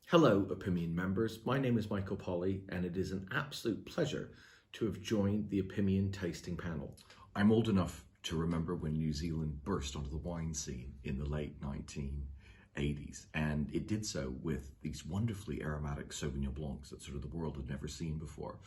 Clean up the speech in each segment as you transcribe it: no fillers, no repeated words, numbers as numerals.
Hello, Opinion members. My name is Michael Polly, and it is an absolute pleasure to have joined the Opinion tasting panel. I'm old enough to remember when New Zealand burst onto the wine scene in the late 1980s, and it did so with these wonderfully aromatic Sauvignon Blancs that sort of the world had never seen before.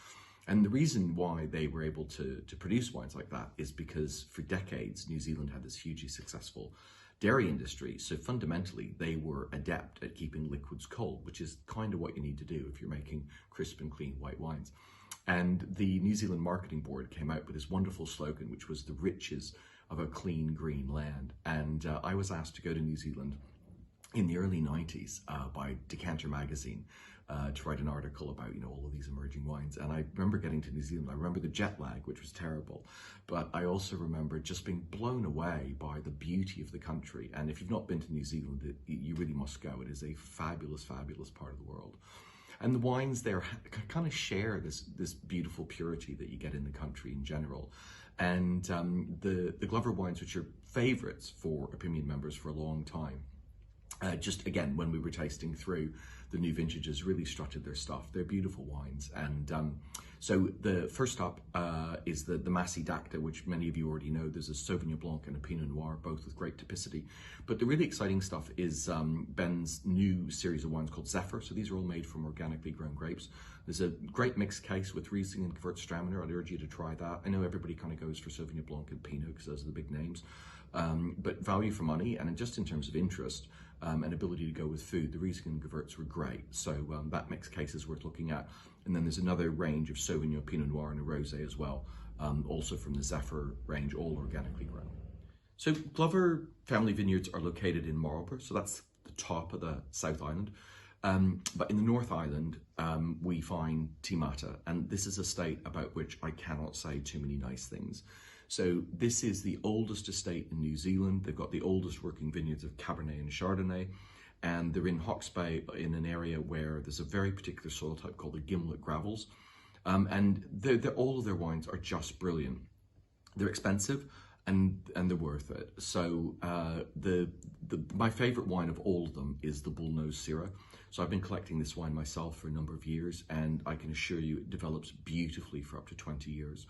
And the reason why they were able to produce wines like that is because for decades, New Zealand had this hugely successful dairy industry. So fundamentally, they were adept at keeping liquids cold, which is kind of what you need to do if you're making crisp and clean white wines. And the New Zealand Marketing Board came out with this wonderful slogan, which was the riches of a clean green land. And I was asked to go to New Zealand in the early 90s by Decanter magazine to write an article about, all of these emerging wines. And I remember getting to New Zealand. I remember the jet lag, which was terrible, but I also remember just being blown away by the beauty of the country. And if you've not been to New Zealand, you really must go. It is a fabulous, fabulous part of the world. And the wines there kind of share this beautiful purity that you get in the country in general. And the Glover wines, which are favorites for Opinion members for a long time, just again, when we were tasting through the new vintages, really strutted their stuff. They're beautiful wines. And so the first up is the Massi d'Acta, which many of you already know. There's a Sauvignon Blanc and a Pinot Noir, both with great typicity. But the really exciting stuff is Ben's new series of wines called Zephyr. So these are all made from organically grown grapes. There's a great mixed case with Riesling and Gewürztraminer. I'd urge you to try that. I know everybody kind of goes for Sauvignon Blanc and Pinot because those are the big names. But value for money, and just in terms of interest and ability to go with food, the Riesling and Gewürz were great. So that mixed case is worth looking at. And then there's another range of Sauvignon, Pinot Noir, and a Rosé as well, also from the Zephyr range, all organically grown. So Glover family vineyards are located in Marlborough, so that's the top of the South Island. But in the North Island, we find Timata, and this is a state about which I cannot say too many nice things. So this is the oldest estate in New Zealand. They've got the oldest working vineyards of Cabernet and Chardonnay, and they're in Hawke's Bay in an area where there's a very particular soil type called the gimlet gravels. And all of their wines are just brilliant. They're expensive and they're worth it. So my favorite wine of all of them is the Bullnose Syrah. So I've been collecting this wine myself for a number of years, and I can assure you it develops beautifully for up to 20 years.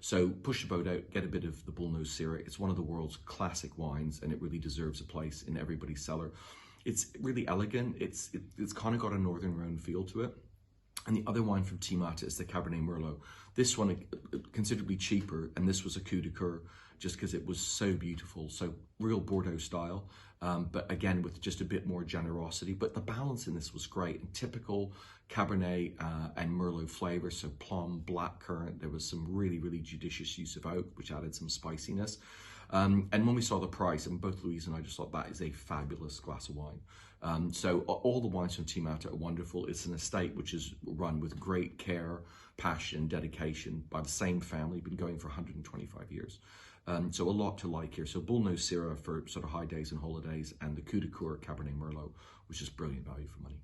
So push a boat out, get a bit of the Bullnose Syrah. It's one of the world's classic wines, and it really deserves a place in everybody's cellar. It's really elegant. It's kind of got a Northern Rhone feel to it. And the other wine from Timata is the Cabernet Merlot. This one considerably cheaper, and this was a coup de cœur just because it was so beautiful. So real Bordeaux style, but again with just a bit more generosity. But the balance in this was great, and typical Cabernet and Merlot flavor. So plum, blackcurrant. There was some really, really judicious use of oak, which added some spiciness. And when we saw the price, and both Louise and I just thought that is a fabulous glass of wine. So all the wines from Timata are wonderful. It's an estate which is run with great care, passion, dedication by the same family, been going for 125 years. So a lot to like here. So Bullnose Syrah for sort of high days and holidays, and the Coup de Coeur Cabernet Merlot, which is brilliant value for money.